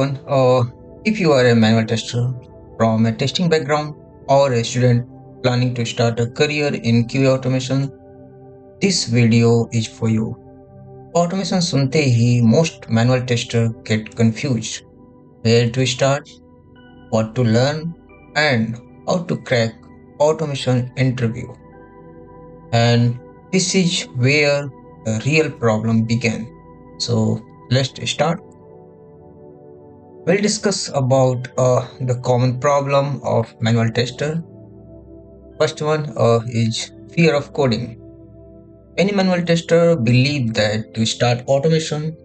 everyone. If you are a manual tester from a testing background or a student planning to start a career in QA automation, this video is for you. Automation सुनते ही most manual tester get confused. Where to start, what to learn, and how to crack automation interview. And this is where the real problem began. So let's start. We'll discuss about the common problem of manual tester. First one is fear of coding. Any manual tester believe that to start automation,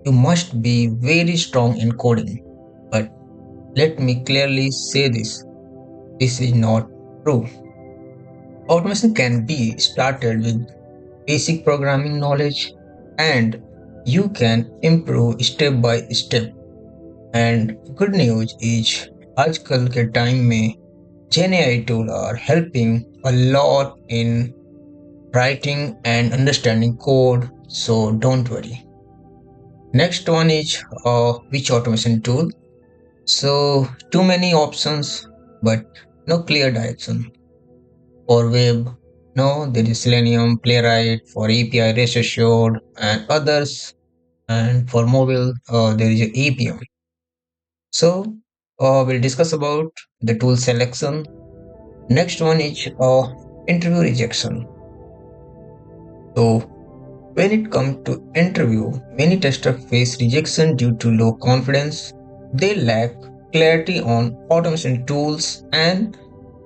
you must be very strong in coding. But let me clearly say this. This is not true. Automation can be started with basic programming knowledge and you can improve step by step. And good news is आजकल के time में GenAI tool are helping a lot in writing and understanding code, so don't worry. Next one is which automation tool. So too many options but no clear direction. For web, no, there is Selenium, Playwright, for API, Rest Assured, and others. And for mobile, there is Appium. So we'll discuss about the tool selection. Next one is interview rejection. So when it comes to interview, many testers face rejection due to low confidence. They lack clarity on automation tools and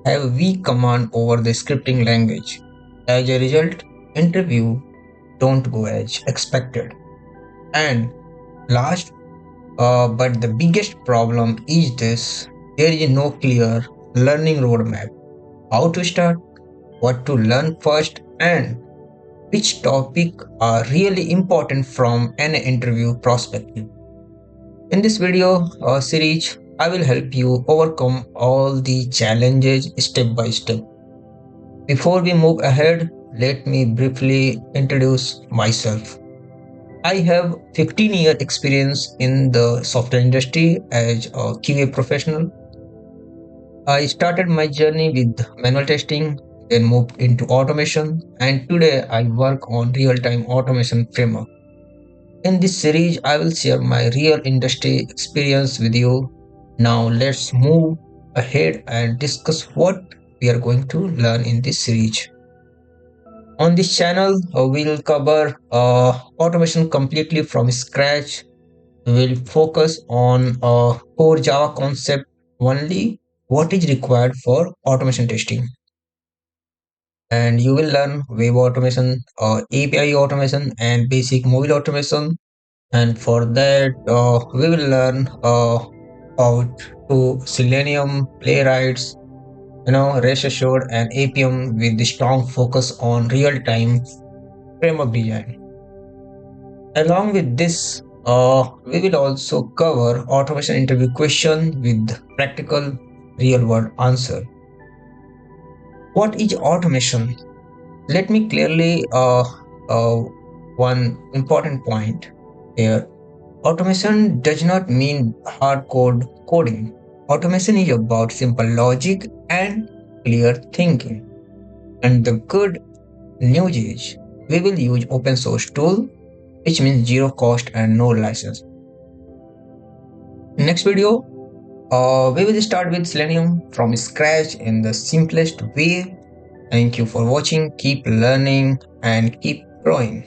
have weak command over the scripting language. As a result, interview don't go as expected. And last but the biggest problem is this: there is no clear learning roadmap. How to start, what to learn first, and which topic are really important from an interview perspective. In this video series, I will help you overcome all the challenges step by step. Before we move ahead, let me briefly introduce myself. I have 15-year experience in the software industry as a QA professional. I started my journey with manual testing, then moved into automation, and today I work on real-time automation framework. In this series, I will share my real industry experience with you. Now let's move ahead and discuss what we are going to learn in this series. On this channel, we will cover automation completely from scratch. We will focus on core Java concept only, what is required for automation testing. And you will learn web automation, API automation, and basic mobile automation. And for that, we will learn how to Selenium, Playwrights, Rest Assured, and Appium with the strong focus on real-time framework design. Along with this, we will also cover automation interview question with practical real-world answer. What is automation? Let me clearly one important point here. Automation does not mean hardcore coding. Automation is about simple logic and clear thinking. And the good news is we will use open source tool, which means zero cost and no license. Next video, we will start with Selenium from scratch in the simplest way. Thank you for watching. Keep learning and keep growing.